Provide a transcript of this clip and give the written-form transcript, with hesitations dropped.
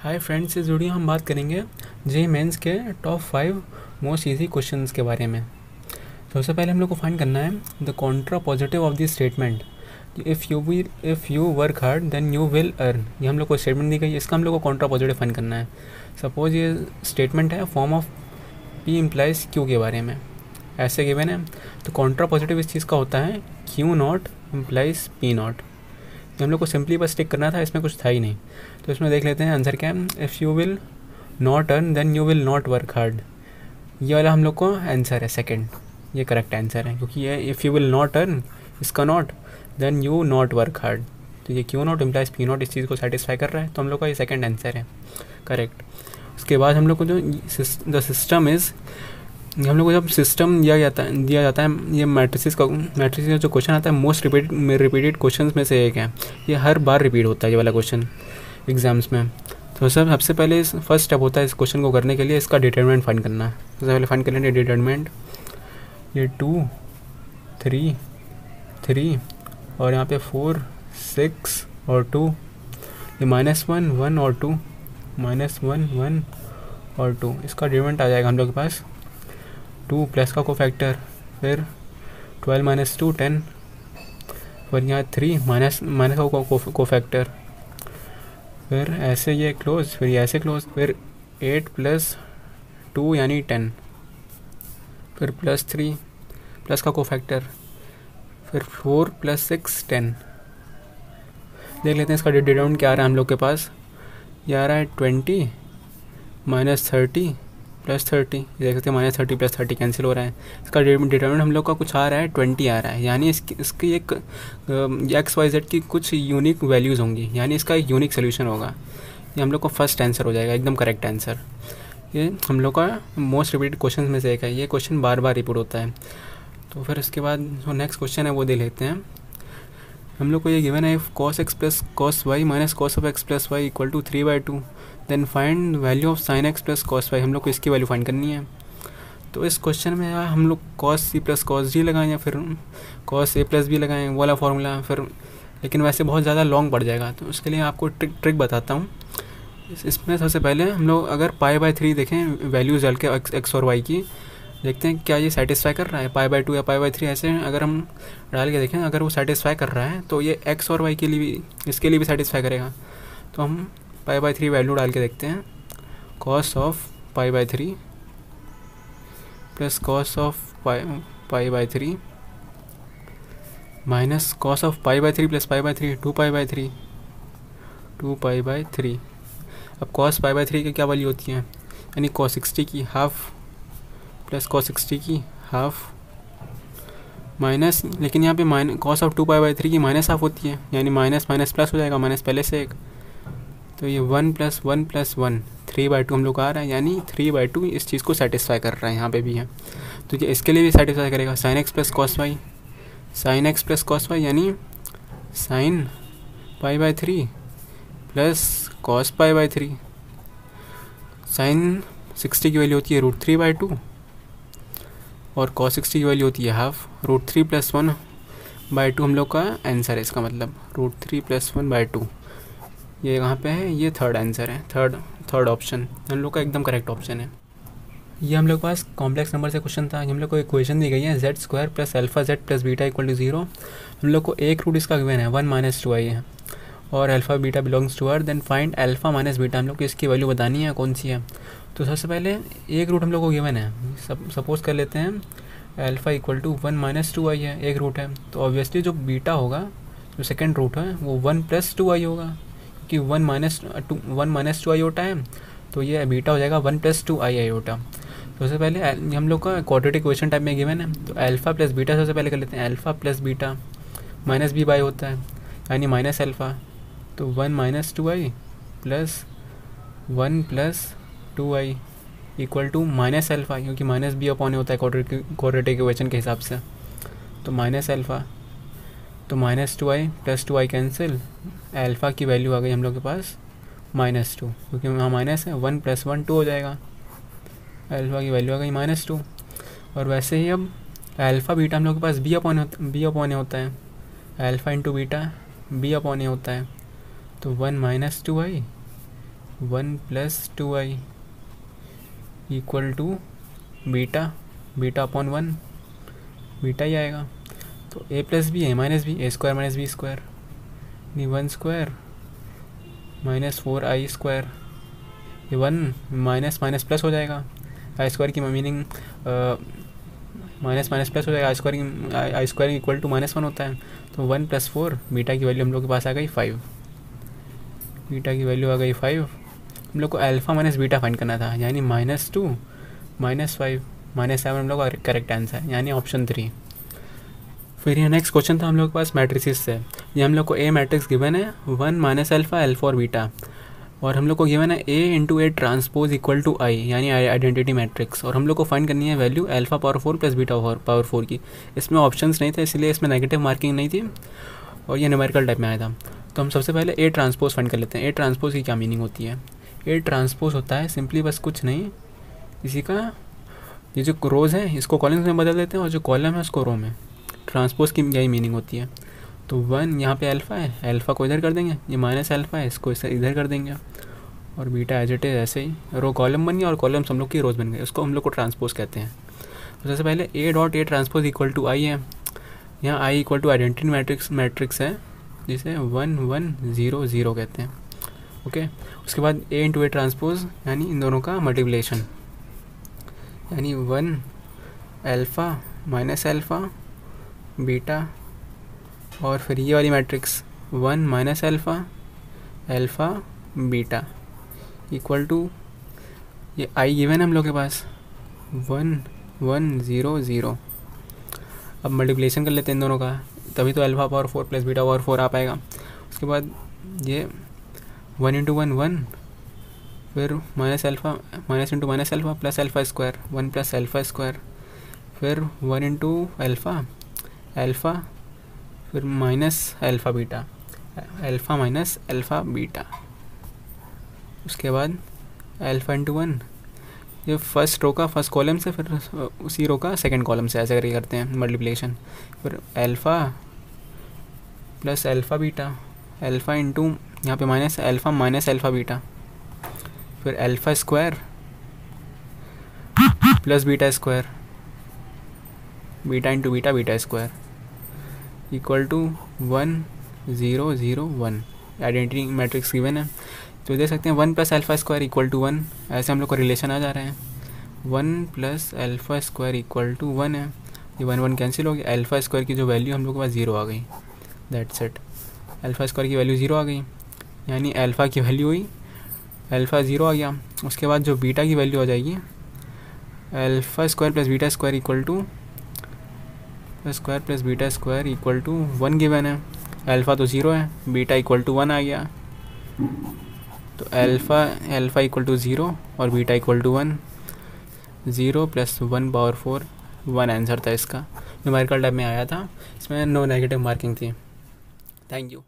Hi friends, इस video हम बात करेंगे जेईई मेंस के टॉप 5 मोस्ट इजी क्वेश्चंस के बारे में। सबसे पहले हम लोग को फाइंड करना है the contrapositive of this statement. If you work hard then you will earn. ये हम लोग को स्टेटमेंट दी गई है, इसका हम लोग को कॉन्ट्रा पॉजिटिव फाइंड करना है। सपोज ये स्टेटमेंट है form of P implies Q के बारे में, ऐसे गिवन है। तो कॉन्ट्रा पॉजिटिव इस चीज़ का होता है Q not implies P not. ये हम लोग को सिंपली बस टिक करना था, इसमें कुछ था ही नहीं। तो इसमें देख लेते हैं आंसर क्या है। If you will not earn then you will not work hard. ये वाला हम लोग को आंसर है सेकंड, ये करेक्ट आंसर है, क्योंकि ये if you will not earn, इसका not, then you not work hard. तो ये Q not implies P not इस चीज़ को सेटिस्फाई कर रहा है, तो हम लोग का ये सेकंड आंसर है करेक्ट। उसके बाद हम लोग को जो द सिस्टम इज़, हम लोग को जब सिस्टम दिया जाता है ये मैट्रिसेस का जो क्वेश्चन आता है मोस्ट रिपीटेड क्वेश्चंस में से एक है। ये हर बार रिपीट होता है ये वाला क्वेश्चन एग्जाम्स में। तो सबसे पहले फर्स्ट स्टेप होता है इस क्वेश्चन को करने के लिए इसका डिटरमिनेंट फाइंड करना। सबसे पहले फाइंड कर लेंगे डिटरमिनेंट। ये 2 3 और यहाँ पे 4 6 और 2, ये -1 1 और 2, -1 1 और 2, इसका डिटरमिनेंट आ जाएगा हम लोग के पास 2 प्लस का कोफैक्टर, फिर 12 - 2 10, और यहाँ 3 माइनस का कोफैक्टर, फिर ऐसे ये क्लोज, फिर ये ऐसे क्लोज, फिर 8 + 2 यानी 10, फिर +3 प्लस का कोफैक्टर, फिर 4 + 6 10। देख लेते हैं इसका डिटरमिनेंट क्या आ रहा है हम लोग के पास। ये आ रहा है 20 - 30 + 30। देख सकते हैं -30 + 30 कैंसिल हो रहा है। इसका डिटरमिनेंट हम लोग का कुछ आ रहा है 20 आ रहा है, यानी इसकी एक XYZ की कुछ यूनिक वैल्यूज़ होंगी, यानी इसका एक यूनिक सोल्यूशन होगा। ये हम लोग का फर्स्ट आंसर हो जाएगा, एकदम करेक्ट आंसर। ये हम लोग का मोस्ट रिपीटेड क्वेश्चन में से एक है, ये क्वेश्चन बार बार रिपीट होता है। तो फिर उसके बाद जो नेक्स्ट क्वेश्चन है वो दे लेते हैं। हम लोग को ये गिवन है cos x + cos y - cos of x + y = 3/2, then find value of sin x + cos y। हम लोग को इसकी वैल्यू फाइंड करनी है। तो इस क्वेश्चन में यार हम लोग cos c + cos d लगाएं या फिर cos a + b लगाएं, वो वाला फार्मूला, फिर लेकिन वैसे बहुत ज़्यादा लॉन्ग पड़ जाएगा। तो उसके लिए आपको ट्रिक बताता हूँ। इसमें सबसे पहले हम लोग अगर π/3 देखें वैल्यूज़ डाल के x और y की, देखते हैं क्या ये सेटिस्फाई कर रहा है π/2 या π/3। ऐसे अगर हम डाल के देखें, अगर वो सेटिस्फाई कर रहा है तो ये x और y के लिए भी, इसके लिए भी सेटिस्फाई करेगा। तो हम π/3 वैल्यू डाल के देखते हैं। cos of π/3 + cos of π/3 minus cos of π/3 + π/3 2π/3। अब cos π/3 की क्या वैल्यू होती है, यानी cos 60 की हाफ प्लस cos 60 की हाफ माइनस, लेकिन यहाँ पे cos ऑफ 2π/3 की माइनस हाफ होती है, यानी माइनस माइनस प्लस हो जाएगा, माइनस पहले से एक। तो ये 1 + 1 + 1 3/2 हम लोग का आ रहा है, यानी 3/2 इस चीज़ को सेटिस्फाई कर रहा है, यहाँ पे भी है। तो ये इसके लिए भी सेटिस्फाई करेगा। sin x + cos y, sin x + cos y यानी sin π/3 + cos π/3। sin 60 की वैल्यू होती है √3/2 और cos 60 की वैल्यू होती है हाफ। √3 + 1/2 हम लोग का आंसर है, इसका मतलब √3 + 1/2 ये यहाँ पे है, ये थर्ड आंसर है, थर्ड ऑप्शन हम लोग का एकदम करेक्ट ऑप्शन है। ये हम लोग के पास कॉम्प्लेक्स नंबर से क्वेश्चन था। हम लोग को इक्वेशन दी गई है z² + α z + β = 0। हम लोग को एक रूट इसका गिवन है 1 - 2i है, और alpha beta belongs to R। Then find alpha - beta, हम लोग को इसकी वैल्यू बतानी है कौन सी है। तो सबसे पहले एक रूट हम लोग को गिवन है, सपोज कर लेते हैं अल्फ़ा = 1 - 2i है, एक रूट है। तो ऑब्वियसली जो बीटा होगा, जो सेकेंड रूट है, वो 1 + 2i होगा, क्योंकि 1 - 2i होता है, तो ये बीटा हो जाएगा 1 + 2i होता। तो सबसे पहले हम लोग का क्वाड्रेटिक इक्वेशन टाइप में गिवन है, तो अल्फ़ा + बीटा सबसे पहले कर लेते हैं। अल्फ़ा + बीटा -b/, होता है, यानी माइनस अल्फ़ा। तो 1 - 2i + 1 + 2i = माइनस अल्फ़ा, क्योंकि -b/a होता है क्वाड्रेटिक इक्वेशन के हिसाब से। तो माइनस अल्फ़ा, तो -2i + 2i कैंसिल, अल्फ़ा की वैल्यू आ गई हम लोग के पास -2, क्योंकि वहाँ माइनस है, 1 + 1 2 हो जाएगा। अल्फ़ा की वैल्यू आ गई -2। और वैसे ही अब अल्फ़ा बीटा हम लोग के पास b/a होता है, अल्फ़ा × बीटा b/a होता है। तो 1 - 2i 1 + 2i equal to beta, beta upon 1, beta ही आएगा। तो a + b a - b, a² - b² यानी 1² - 4i², ये 1 माइनस माइनस प्लस हो जाएगा, i² की मीनिंग माइनस माइनस प्लस हो जाएगा, i² इक्वल टू -1 होता है। तो 1 + 4, बीटा की वैल्यू हम लोग के पास आ गई 5, बीटा की वैल्यू आ गई 5। हम लोग को अल्फ़ा माइनस बीटा फाइंड करना था, यानी -2 - 5 -7 हम लोग का करेक्ट आंसर है, यानी ऑप्शन 3। फिर ये नेक्स्ट क्वेश्चन था हम लोग के पास मैट्रिसेस से। ये हम लोग को ए मैट्रिक्स गिवन है 1 - अल्फ़ा, अल्फ़ा और बीटा, और हम लोग को गिवन है a × a transpose equal to i, यानी आइडेंटिटी मैट्रिक्स, और हम लोग को फाइंड करनी है value alpha power 4 + beta power 4 की। इसमें ऑप्शंस नहीं थे, इसलिए इसमें नेगेटिव मार्किंग नहीं थी और ये न्यूमेरिकल टाइप में आया था। तो हम सबसे पहले a ट्रांसपोज फाइंड कर लेते हैं। a ट्रांसपोज की क्या मीनिंग होती है? a ट्रांसपोज होता है सिंपली बस कुछ नहीं, इसी का ये जो रोज़ है इसको कॉलम्स में बदल देते हैं और जो कॉलम है उसको रो में। ट्रांसपोज की यही मीनिंग होती है। तो 1 यहाँ पे अल्फ़ा है, अल्फ़ा को इधर कर देंगे, ये -अल्फ़ा है, इसको इधर कर देंगे, और बीटा एज इट इज ऐसे ही रो कॉलम बन गया और कॉलम्स हम लोग की रोज़ बन गए, उसको हम लोग को ट्रांसपोज कहते हैं। तो सबसे पहले a.a transpose equal to i है, यहाँ i equal to identity matrix है जिसे 1 1 0 0 कहते हैं। ओके, उसके बाद a × a ट्रांसपोज यानी इन दोनों का मल्टीप्लिकेशन, यानी 1 अल्फ़ा -अल्फ़ा बीटा, और फिर ये वाली matrix 1 - alpha alpha beta equal to ये i गिवन है हम लोग के पास 1 1 0 0। अब मल्टीप्लिकेशन कर लेते हैं इन दोनों का, तभी तो अल्फ़ा पावर 4 + बीटा पावर 4 आ पाएगा। उसके बाद ये 1 × 1 1, फिर -अल्फ़ा प्लस अल्फ़ा² 1 + अल्फ़ा², फिर 1 × अल्फ़ा फिर -alpha beta, alpha - alpha beta. उसके बाद अल्फ़ा × 1, ये फर्स्ट रो का फर्स्ट कॉलम से, फिर उसी रो का सेकंड कॉलम से, ऐसे करके करते हैं मल्टीप्लिकेशन। फिर alpha + alpha beta, alpha into यहाँ पे -अल्फ़ा - अल्फ़ा बीटा, फिर alpha + beta, beta into beta beta equal to 1 0 0 1। Identity matrix given है, तो देख सकते हैं 1 + अल्फ़ा² इक्वल टू 1, ऐसे हम लोग को रिलेशन आ जा रहे हैं। 1 + अल्फ़ा² इक्वल टू 1 है, ये 1 1 कैंसिल हो गया, अल्फ़ा² की जो वैल्यू हम लोग के पास 0 आ गई, दैट्स इट। अल्फ़ा² की वैल्यू 0 आ गई, यानी अल्फ़ा की वैल्यू हुई अल्फ़ा 0 आ गया। उसके बाद जो बीटा की वैल्यू आ जाएगी alpha + beta equal to + beta equal to 1 given है। अल्फ़ा तो 0 है, बीटा इक्वल टू 1 आ गया, तो अल्फ़ा इक्वल टू 0 और beta equal to 1, 0 + 1 power 4 1 answer था इसका। न्यूमेरिकल टाइप में आया था, इसमें नो नेगेटिव मार्किंग थी। Thank you.